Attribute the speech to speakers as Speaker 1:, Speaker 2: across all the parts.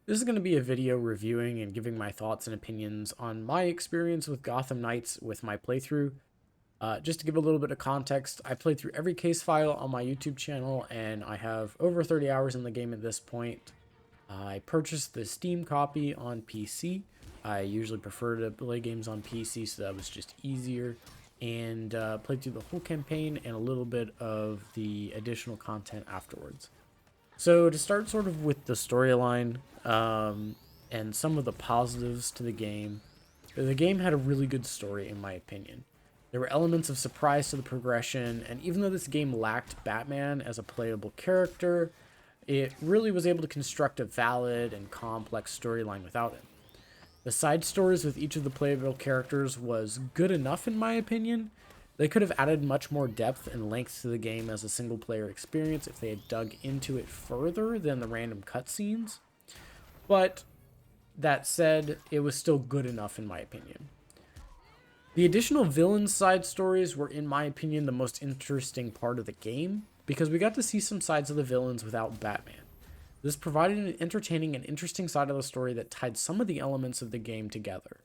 Speaker 1: This is going to be a video reviewing and giving my thoughts and opinions on my experience with Gotham Knights with my playthrough. Just to give a little bit of context, I played through every case file on my YouTube channel and I have over 30 hours in the game at this point. I purchased the Steam copy on PC. I usually prefer to play games on PC, so that was just easier. And played through the whole campaign and a little bit of the additional content afterwards. So to start sort of with the storyline and some of the positives to the game had a really good story in my opinion. There were elements of surprise to the progression, and even though this game lacked Batman as a playable character, it really was able to construct a valid and complex storyline without him. The side stories with each of the playable characters was good enough in my opinion. They could have added much more depth and length to the game as a single player experience if they had dug into it further than the random cutscenes. But that said, it was still good enough in my opinion. The additional villain side stories were, in my opinion, the most interesting part of the game because we got to see some sides of the villains without Batman. This provided an entertaining and interesting side of the story that tied some of the elements of the game together.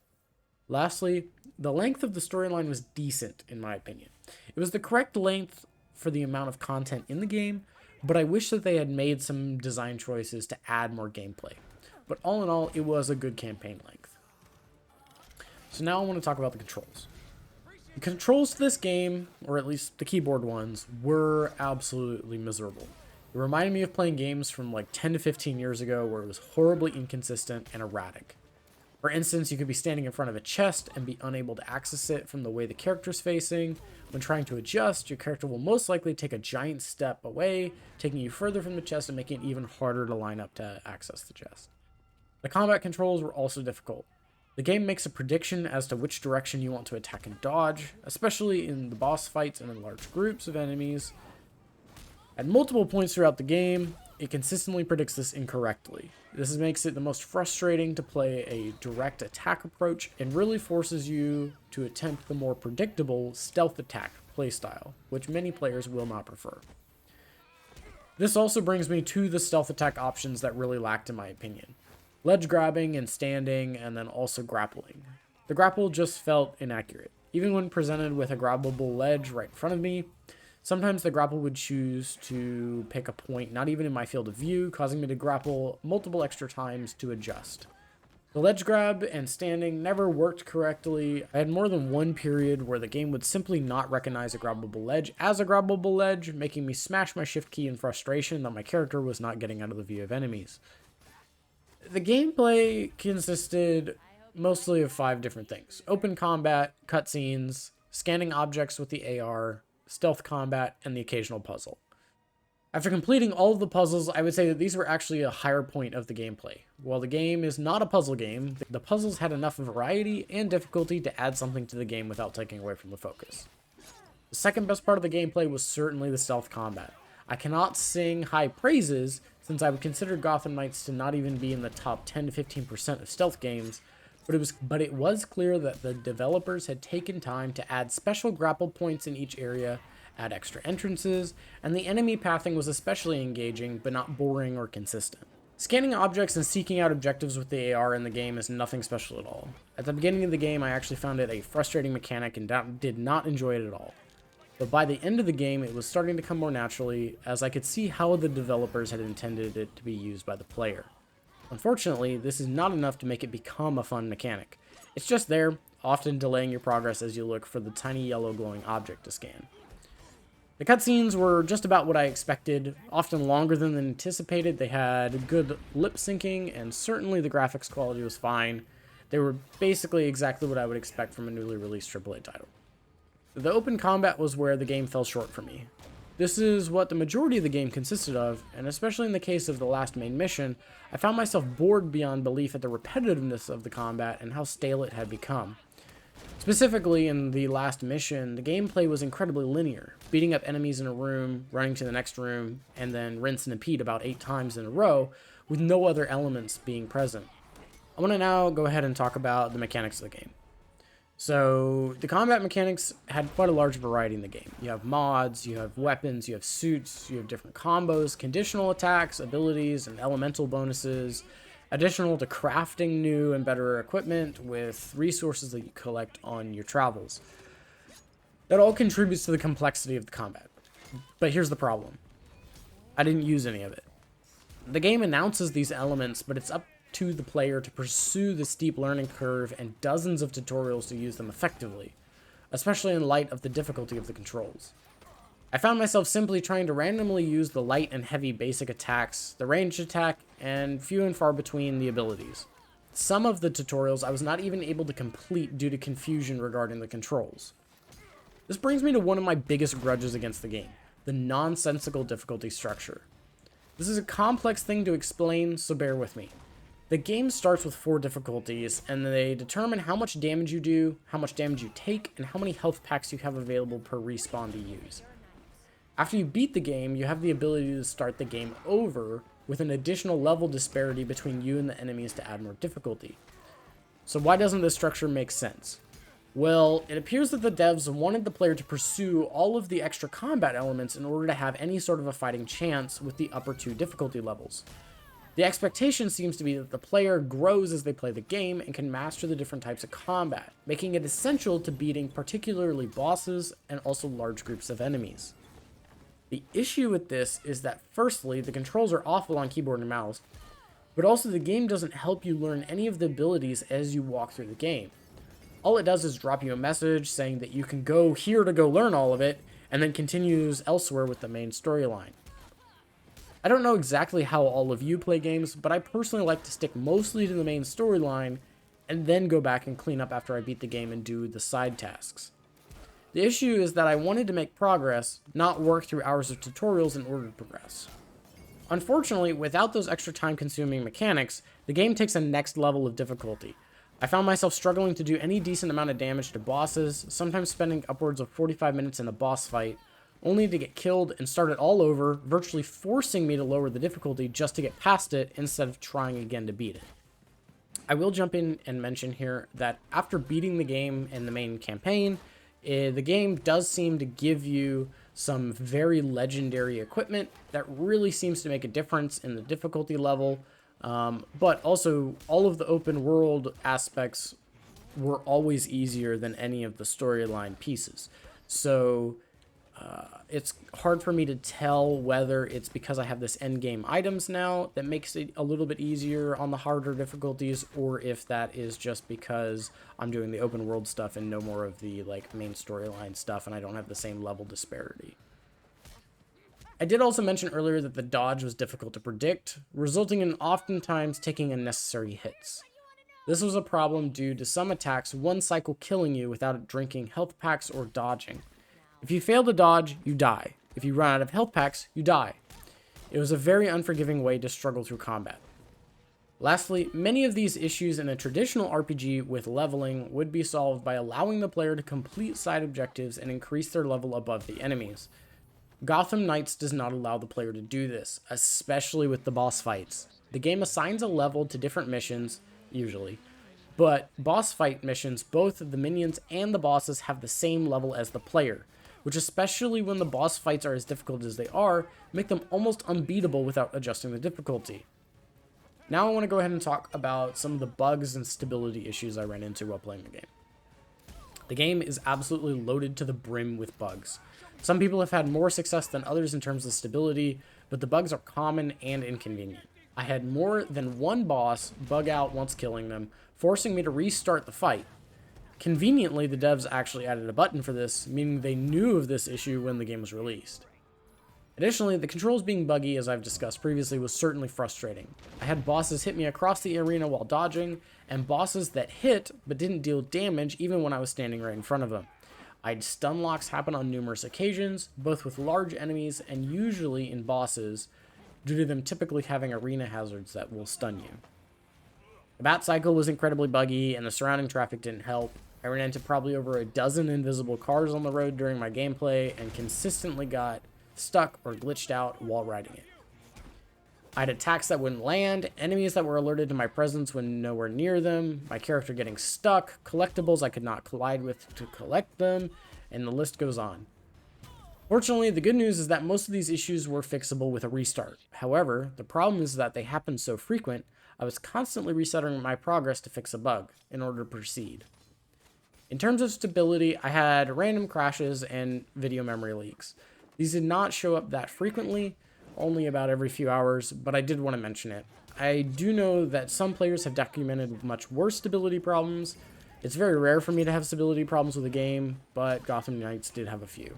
Speaker 1: Lastly, the length of the storyline was decent, in my opinion. It was the correct length for the amount of content in the game, but I wish that they had made some design choices to add more gameplay. But all in all, it was a good campaign length. So now I want to talk about the controls. The controls to this game, or at least the keyboard ones, were absolutely miserable. It reminded me of playing games from like 10 to 15 years ago where it was horribly inconsistent and erratic. For instance, you could be standing in front of a chest and be unable to access it from the way the character's facing. When trying to adjust, your character will most likely take a giant step away, taking you further from the chest and making it even harder to line up to access the chest. The combat controls were also difficult. The game makes a prediction as to which direction you want to attack and dodge, especially in the boss fights and in large groups of enemies. At multiple points throughout the game, it consistently predicts this incorrectly. This makes it the most frustrating to play a direct attack approach and really forces you to attempt the more predictable stealth attack playstyle, which many players will not prefer. This also brings me to the stealth attack options that really lacked in my opinion. Ledge grabbing and standing, and then also grappling. The grapple just felt inaccurate. Even when presented with a grabbable ledge right in front of me, sometimes the grapple would choose to pick a point not even in my field of view, causing me to grapple multiple extra times to adjust. The ledge grab and standing never worked correctly. I had more than one period where the game would simply not recognize a grabbable ledge as a grabbable ledge, making me smash my shift key in frustration that my character was not getting out of the view of enemies. The gameplay consisted mostly of 5 different things: open combat, cutscenes, scanning objects with the AR, stealth combat, and the occasional puzzle. After completing all of the puzzles, I would say that these were actually a higher point of the gameplay. While the game is not a puzzle game, the puzzles had enough variety and difficulty to add something to the game without taking away from the focus. The second best part of the gameplay was certainly the stealth combat. I cannot sing high praises since I would consider Gotham Knights to not even be in the top 10 to 15% of stealth games, but it was clear that the developers had taken time to add special grapple points in each area, add extra entrances, and the enemy pathing was especially engaging but not boring or consistent. Scanning objects and seeking out objectives with the AR in the game is nothing special at all. At the beginning of the game, I actually found it a frustrating mechanic and did not enjoy it at all. But by the end of the game, it was starting to come more naturally, as I could see how the developers had intended it to be used by the player. Unfortunately, this is not enough to make it become a fun mechanic. It's just there, often delaying your progress as you look for the tiny yellow glowing object to scan. The cutscenes were just about what I expected, often longer than anticipated. They had good lip syncing, and certainly the graphics quality was fine. They were basically exactly what I would expect from a newly released AAA title. The open combat was where the game fell short for me. This is what the majority of the game consisted of, and especially in the case of the last main mission, I found myself bored beyond belief at the repetitiveness of the combat and how stale it had become. Specifically, in the last mission, the gameplay was incredibly linear, beating up enemies in a room, running to the next room, and then rinse and repeat about 8 times in a row, with no other elements being present. I want to now go ahead and talk about the mechanics of the game. So the combat mechanics had quite a large variety in the game. You have mods, you have weapons, you have suits, you have different combos, conditional attacks, abilities, and elemental bonuses. additional to crafting new and better equipment with resources that you collect on your travels. That all contributes to the complexity of the combat. But here's the problem. I didn't use any of it. The game announces these elements, but it's up to the player to pursue the steep learning curve and dozens of tutorials to use them effectively, especially in light of the difficulty of the controls. I found myself simply trying to randomly use the light and heavy basic attacks, the ranged attack, and few and far between the abilities. Some of the tutorials I was not even able to complete due to confusion regarding the controls. This brings me to one of my biggest grudges against the game, the nonsensical difficulty structure. This is a complex thing to explain, so bear with me. The game starts with 4 difficulties, and they determine how much damage you do, how much damage you take, and how many health packs you have available per respawn to use. After you beat the game, you have the ability to start the game over with an additional level disparity between you and the enemies to add more difficulty. So why doesn't this structure make sense? Well, it appears that the devs wanted the player to pursue all of the extra combat elements in order to have any sort of a fighting chance with the upper 2 difficulty levels. The expectation seems to be that the player grows as they play the game and can master the different types of combat, making it essential to beating particularly bosses and also large groups of enemies. The issue with this is that firstly, the controls are awful on keyboard and mouse, but also the game doesn't help you learn any of the abilities as you walk through the game. All it does is drop you a message saying that you can go here to go learn all of it, and then continues elsewhere with the main storyline. I don't know exactly how all of you play games, but I personally like to stick mostly to the main storyline, and then go back and clean up after I beat the game and do the side tasks. The issue is that I wanted to make progress, not work through hours of tutorials in order to progress. Unfortunately, without those extra time-consuming mechanics, the game takes a next level of difficulty. I found myself struggling to do any decent amount of damage to bosses, sometimes spending upwards of 45 minutes in a boss fight, only to get killed and start it all over, virtually forcing me to lower the difficulty just to get past it instead of trying again to beat it. I will jump in and mention here that after beating the game in the main campaign, the game does seem to give you some very legendary equipment that really seems to make a difference in the difficulty level, but also all of the open world aspects were always easier than any of the storyline pieces. So it's hard for me to tell whether it's because I have this end game items now that makes it a little bit easier on the harder difficulties, or if that is just because I'm doing the open world stuff and no more of the like main storyline stuff and I don't have the same level disparity. I did also mention earlier that the dodge was difficult to predict, resulting in oftentimes taking unnecessary hits. This was a problem due to some attacks one cycle killing you without drinking health packs or dodging. If you fail to dodge, you die. If you run out of health packs, you die. It was a very unforgiving way to struggle through combat. Lastly, many of these issues in a traditional RPG with leveling would be solved by allowing the player to complete side objectives and increase their level above the enemies. Gotham Knights does not allow the player to do this, especially with the boss fights. The game assigns a level to different missions, usually, but boss fight missions, both the minions and the bosses have the same level as the player, which, especially when the boss fights are as difficult as they are, make them almost unbeatable without adjusting the difficulty. Now I want to go ahead and talk about some of the bugs and stability issues I ran into while playing the game. The game is absolutely loaded to the brim with bugs. Some people have had more success than others in terms of stability, but the bugs are common and inconvenient. I had more than one boss bug out once killing them, forcing me to restart the fight. Conveniently, the devs actually added a button for this, meaning they knew of this issue when the game was released. Additionally, the controls being buggy, as I've discussed previously, was certainly frustrating. I had bosses hit me across the arena while dodging, and bosses that hit but didn't deal damage even when I was standing right in front of them. I had stun locks happen on numerous occasions, both with large enemies and usually in bosses, due to them typically having arena hazards that will stun you. The bat cycle was incredibly buggy, and the surrounding traffic didn't help. I ran into probably over a dozen invisible cars on the road during my gameplay, and consistently got stuck or glitched out while riding it. I had attacks that wouldn't land, enemies that were alerted to my presence when nowhere near them, my character getting stuck, collectibles I could not collide with to collect them, and the list goes on. Fortunately, the good news is that most of these issues were fixable with a restart. However, the problem is that they happen so frequent, I was constantly resetting my progress to fix a bug in order to proceed. In terms of stability, I had random crashes and video memory leaks. These did not show up that frequently, only about every few hours, but I did want to mention it. I do know that some players have documented much worse stability problems. It's very rare for me to have stability problems with a game, but Gotham Knights did have a few.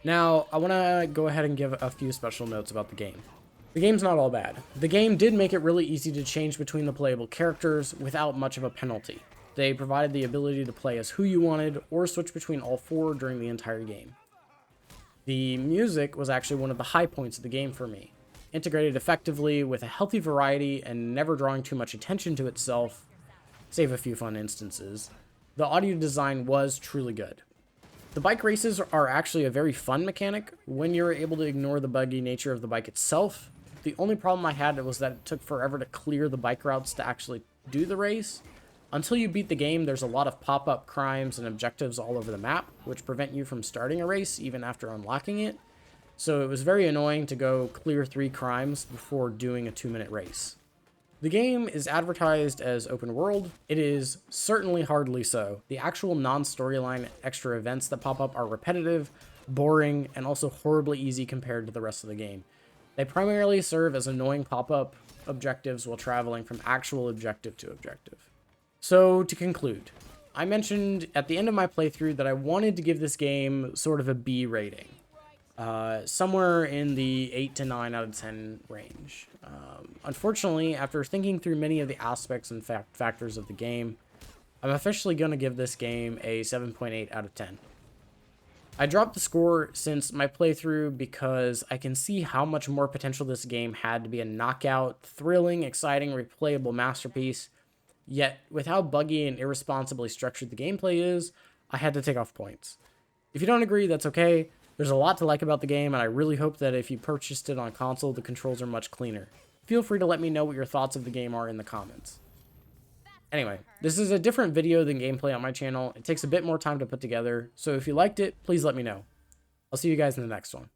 Speaker 1: Now, I want to go ahead and give a few special notes about the game. The game's not all bad. The game did make it really easy to change between the playable characters without much of a penalty. They provided the ability to play as who you wanted or switch between all four during the entire game. The music was actually one of the high points of the game for me. Integrated effectively with a healthy variety and never drawing too much attention to itself, save a few fun instances, the audio design was truly good. The bike races are actually a very fun mechanic when you're able to ignore the buggy nature of the bike itself. The only problem I had was that it took forever to clear the bike routes to actually do the race. Until you beat the game, there's a lot of pop-up crimes and objectives all over the map, which prevent you from starting a race even after unlocking it. So it was very annoying to go clear 3 crimes before doing a 2-minute race. The game is advertised as open world. It is certainly hardly so. The actual non-storyline extra events that pop up are repetitive, boring, and also horribly easy compared to the rest of the game. They primarily serve as annoying pop-up objectives while traveling from actual objective to objective. So, to conclude, I mentioned at the end of my playthrough that I wanted to give this game sort of a B rating. Somewhere in the 8 to 9 out of 10 range. Unfortunately, after thinking through many of the aspects and factors of the game, I'm officially going to give this game a 7.8 out of 10. I dropped the score since my playthrough because I can see how much more potential this game had to be a knockout, thrilling, exciting, replayable masterpiece. Yet, with how buggy and irresponsibly structured the gameplay is, I had to take off points. If you don't agree, that's okay. There's a lot to like about the game, and I really hope that if you purchased it on console, the controls are much cleaner. Feel free to let me know what your thoughts of the game are in the comments. Anyway, this is a different video than gameplay on my channel. It takes a bit more time to put together, so if you liked it, please let me know. I'll see you guys in the next one.